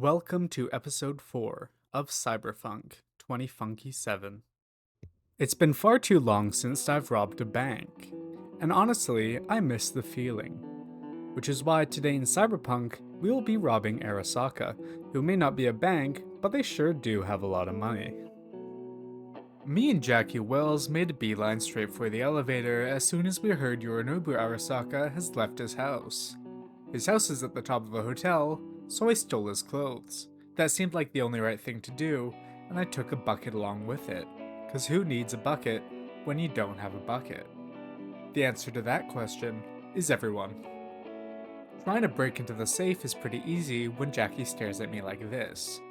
Welcome to episode 4 of Cyberfunk 20funky7. It's been far too long since I've robbed a bank, and honestly, I miss the feeling. Which is why today in Cyberpunk, we will be robbing Arasaka, who may not be a bank, but they sure do have a lot of money. Me and Jackie Wells made a beeline straight for the elevator as soon as we heard Yorinobu Arasaka has left his house. His house is at the top of a hotel, so I stole his clothes. That seemed like the only right thing to do, and I took a bucket along with it. Cause who needs a bucket when you don't have a bucket? The answer to that question is everyone. Trying to break into the safe is pretty easy when Jackie stares at me like this.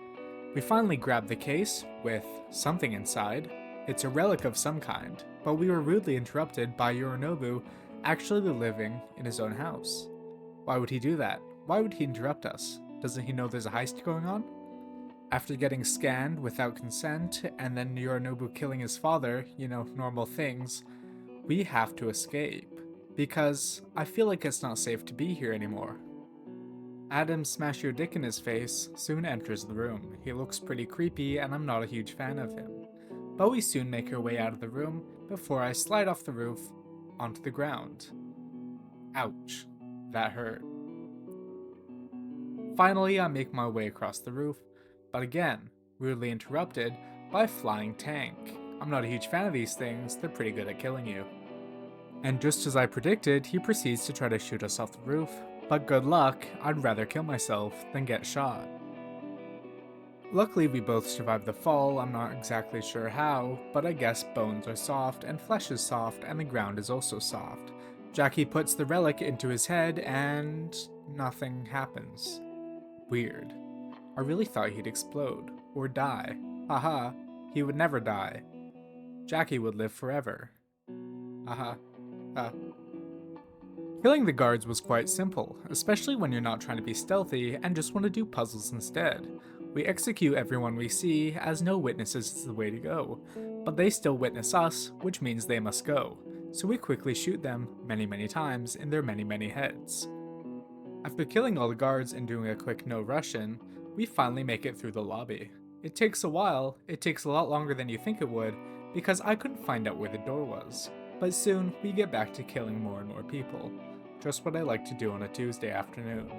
We finally grab the case with something inside. It's a relic of some kind, but we were rudely interrupted by Yorinobu actually living in his own house. Why would he do that? Why would he interrupt us? Doesn't he know there's a heist going on? After getting scanned without consent, and then Yorinobu killing his father, normal things, we have to escape. Because I feel like it's not safe to be here anymore. Adam Smash Your Dick in his face soon enters the room. He looks pretty creepy and I'm not a huge fan of him. But we soon make our way out of the room before I slide off the roof onto the ground. Ouch. That hurt. Finally, I make my way across the roof, but again, rudely interrupted by a flying tank. I'm not a huge fan of these things, they're pretty good at killing you. And just as I predicted, he proceeds to try to shoot us off the roof, but good luck, I'd rather kill myself than get shot. Luckily, we both survived the fall. I'm not exactly sure how, but I guess bones are soft and flesh is soft and the ground is also soft. Jackie puts the relic into his head and nothing happens. Weird. I really thought he'd explode, or die. Haha, he would never die. Jackie would live forever. Haha. Killing the guards was quite simple, especially when you're not trying to be stealthy and just want to do puzzles instead. We execute everyone we see, as no witnesses is the way to go, but they still witness us, which means they must go, so we quickly shoot them many times in their many heads. After killing all the guards and doing a quick no Russian, we finally make it through the lobby. It takes a while, it takes a lot longer than you think it would, because I couldn't find out where the door was. But soon, we get back to killing more and more people. Just what I like to do on a Tuesday afternoon.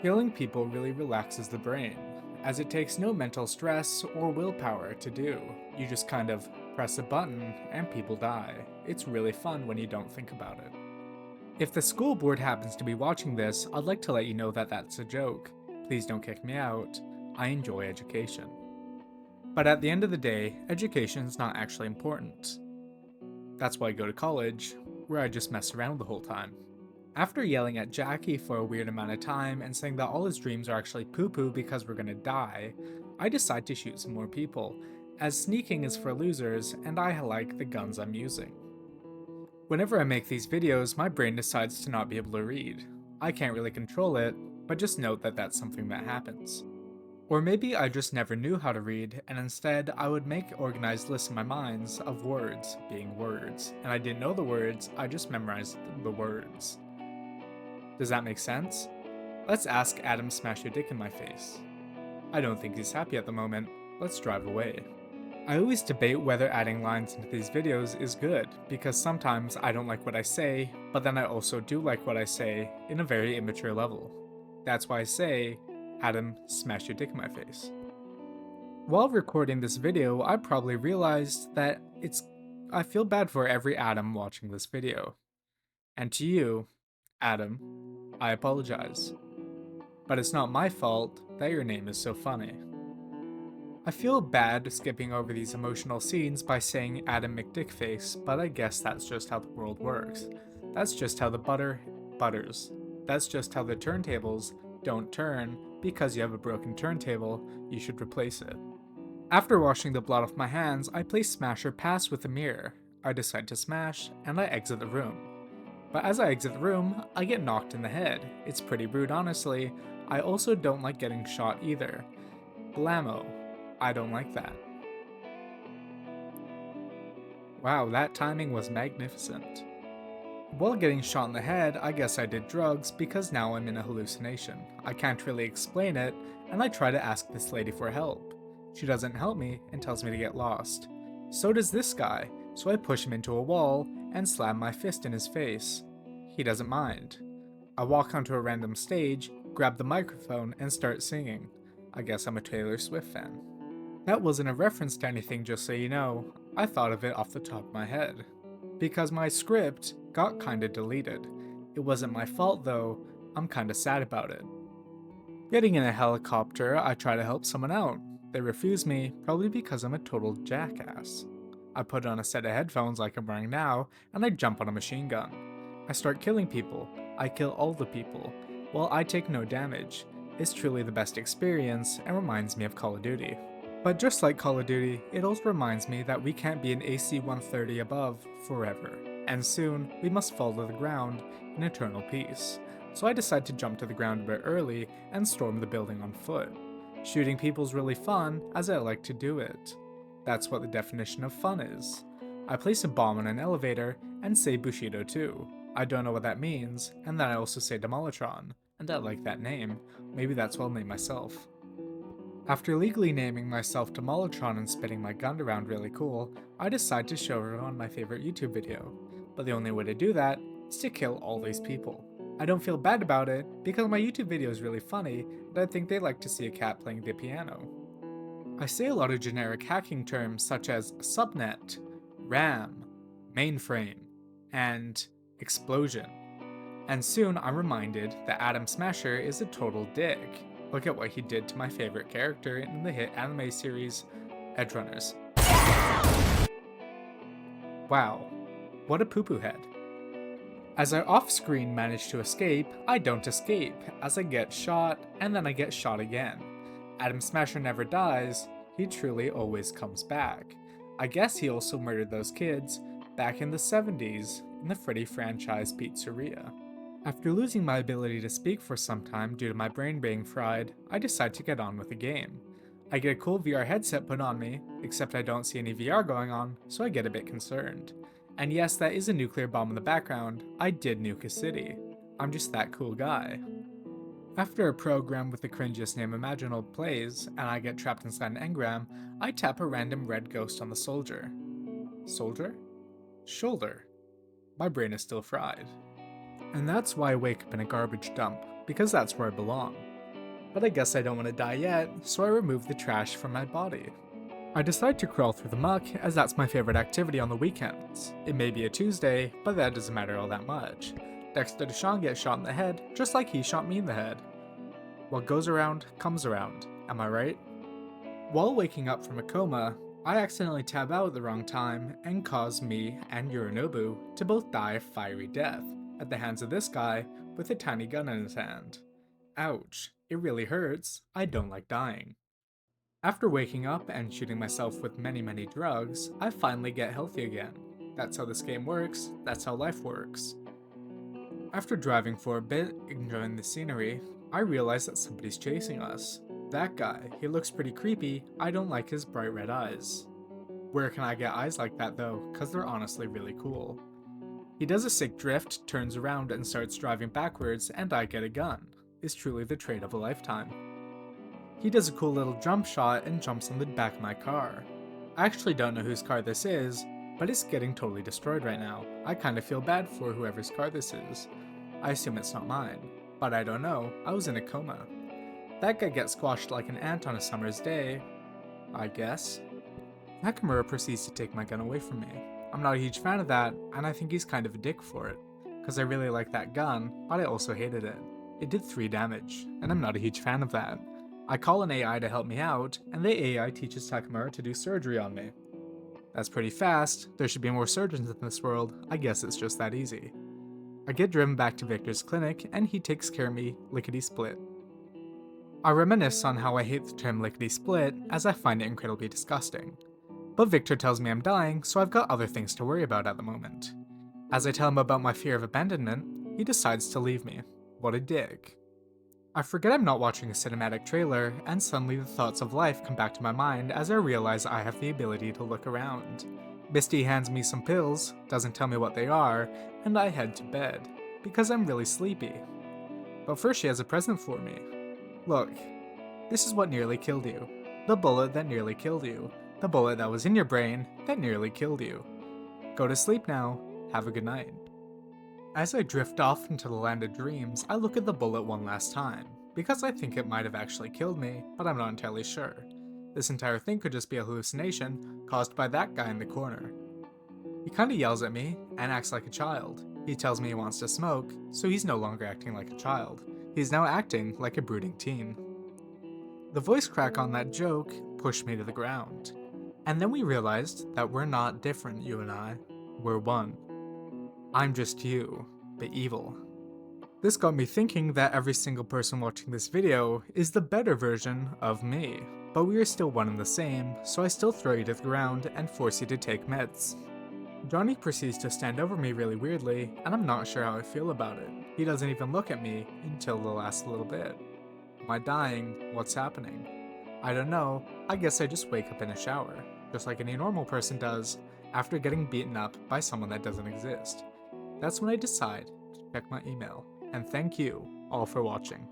Killing people really relaxes the brain, as it takes no mental stress or willpower to do. You just kind of press a button and people die. It's really fun when you don't think about it. If the school board happens to be watching this, I'd like to let you know that that's a joke. Please don't kick me out. I enjoy education. But at the end of the day, education's not actually important. That's why I go to college, where I just mess around the whole time. After yelling at Jackie for a weird amount of time and saying that all his dreams are actually poo-poo because we're gonna die, I decide to shoot some more people, as sneaking is for losers and I like the guns I'm using. Whenever I make these videos, my brain decides to not be able to read. I can't really control it, but just note that that's something that happens. Or maybe I just never knew how to read, and instead I would make organized lists in my minds of words being words, and I didn't know the words, I just memorized the words. Does that make sense? Let's ask Adam Smash Your Dick in my face. I don't think he's happy at the moment. Let's drive away. I always debate whether adding lines into these videos is good, because sometimes I don't like what I say, but then I also do like what I say in a very immature level. That's why I say, Adam, smash your dick in my face. While recording this video, I probably realized that I feel bad for every Adam watching this video. And to you, Adam, I apologize. But it's not my fault that your name is so funny. I feel bad skipping over these emotional scenes by saying Adam McDickface, but I guess that's just how the world works. That's just how the butter butters. That's just how the turntables don't turn. Because you have a broken turntable, you should replace it. After washing the blood off my hands, I play Smasher Pass with a mirror. I decide to smash, and I exit the room. But as I exit the room, I get knocked in the head. It's pretty rude, honestly. I also don't like getting shot either. Blammo. I don't like that. Wow, that timing was magnificent. While getting shot in the head, I guess I did drugs because now I'm in a hallucination. I can't really explain it, and I try to ask this lady for help. She doesn't help me and tells me to get lost. So does this guy, so I push him into a wall and slam my fist in his face. He doesn't mind. I walk onto a random stage, grab the microphone, and start singing. I guess I'm a Taylor Swift fan. That wasn't a reference to anything, just so you know. I thought of it off the top of my head. Because my script got kinda deleted. It wasn't my fault though, I'm kinda sad about it. Getting in a helicopter, I try to help someone out. They refuse me, probably because I'm a total jackass. I put on a set of headphones like I'm wearing now, and I jump on a machine gun. I start killing people. I kill all the people. While I take no damage. It's truly the best experience and reminds me of Call of Duty. But just like Call of Duty, it also reminds me that we can't be an AC-130 above forever, and soon we must fall to the ground in eternal peace. So I decide to jump to the ground a bit early and storm the building on foot. Shooting people's really fun, as I like to do it. That's what the definition of fun is. I place a bomb on an elevator and say Bushido too. I don't know what that means, and then I also say Demolitron, and I like that name. Maybe that's what I'll name myself. After legally naming myself Demolitron and spinning my gun around really cool, I decide to show everyone my favorite YouTube video. But the only way to do that is to kill all these people. I don't feel bad about it because my YouTube video is really funny and I think they like to see a cat playing the piano. I say a lot of generic hacking terms such as subnet, RAM, mainframe, and explosion. And soon I'm reminded that Adam Smasher is a total dick. Look at what he did to my favorite character in the hit anime series, Edgerunners. Wow, what a poo-poo head. As I off-screen manage to escape, I don't escape, as I get shot, and then I get shot again. Adam Smasher never dies, he truly always comes back. I guess he also murdered those kids back in the 70s in the Freddy franchise pizzeria. After losing my ability to speak for some time due to my brain being fried, I decide to get on with the game. I get a cool VR headset put on me, except I don't see any VR going on, so I get a bit concerned. And yes, that is a nuclear bomb in the background. I did nuke a city. I'm just that cool guy. After a program with the cringiest name imaginable plays, and I get trapped inside an engram, I tap a random red ghost on the soldier. Soldier? Shoulder. My brain is still fried. And that's why I wake up in a garbage dump, because that's where I belong. But I guess I don't want to die yet, so I remove the trash from my body. I decide to crawl through the muck, as that's my favorite activity on the weekends. It may be a Tuesday, but that doesn't matter all that much. Dexter Deshawn gets shot in the head, just like he shot me in the head. What goes around, comes around, am I right? While waking up from a coma, I accidentally tab out at the wrong time and cause me and Yorinobu to both die a fiery death at the hands of this guy with a tiny gun in his hand. Ouch, it really hurts, I don't like dying. After waking up and shooting myself with many drugs, I finally get healthy again. That's how this game works, that's how life works. After driving for a bit, enjoying the scenery, I realize that somebody's chasing us. That guy, he looks pretty creepy, I don't like his bright red eyes. Where can I get eyes like that though, cause they're honestly really cool. He does a sick drift, turns around and starts driving backwards, and I get a gun. It's truly the trade of a lifetime. He does a cool little jump shot and jumps on the back of my car. I actually don't know whose car this is, but it's getting totally destroyed right now. I kinda feel bad for whoever's car this is. I assume it's not mine, but I don't know, I was in a coma. That guy gets squashed like an ant on a summer's day, I guess. Nakamura proceeds to take my gun away from me. I'm not a huge fan of that, and I think he's kind of a dick for it, because I really like that gun, but I also hated it. It did 3 damage, and I'm not a huge fan of that. I call an AI to help me out, and the AI teaches Takamura to do surgery on me. That's pretty fast, there should be more surgeons in this world, I guess it's just that easy. I get driven back to Victor's clinic, and he takes care of me lickety-split. I reminisce on how I hate the term lickety-split, as I find it incredibly disgusting. But Victor tells me I'm dying, so I've got other things to worry about at the moment. As I tell him about my fear of abandonment, he decides to leave me. What a dick. I forget I'm not watching a cinematic trailer, and suddenly the thoughts of life come back to my mind as I realize I have the ability to look around. Misty hands me some pills, doesn't tell me what they are, and I head to bed, because I'm really sleepy. But first she has a present for me. Look, this is what nearly killed you. The bullet that nearly killed you. The bullet that was in your brain that nearly killed you. Go to sleep now. Have a good night. As I drift off into the land of dreams, I look at the bullet one last time, because I think it might have actually killed me, but I'm not entirely sure. This entire thing could just be a hallucination caused by that guy in the corner. He kinda yells at me and acts like a child. He tells me he wants to smoke, so he's no longer acting like a child. He's now acting like a brooding teen. The voice crack on that joke pushed me to the ground. And then we realized that we're not different, you and I. We're one. I'm just you, but evil. This got me thinking that every single person watching this video is the better version of me. But we are still one and the same, so I still throw you to the ground and force you to take meds. Johnny proceeds to stand over me really weirdly, and I'm not sure how I feel about it. He doesn't even look at me until the last little bit. Am I dying? What's happening? I don't know, I guess I just wake up in a shower, just like any normal person does, after getting beaten up by someone that doesn't exist. That's when I decide to check my email, and thank you all for watching.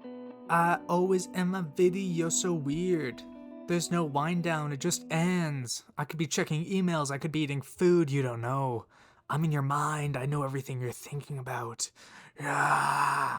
I always end my video so weird. There's no wind down, it just ends. I could be checking emails, I could be eating food you don't know. I'm in your mind, I know everything you're thinking about. Yeah.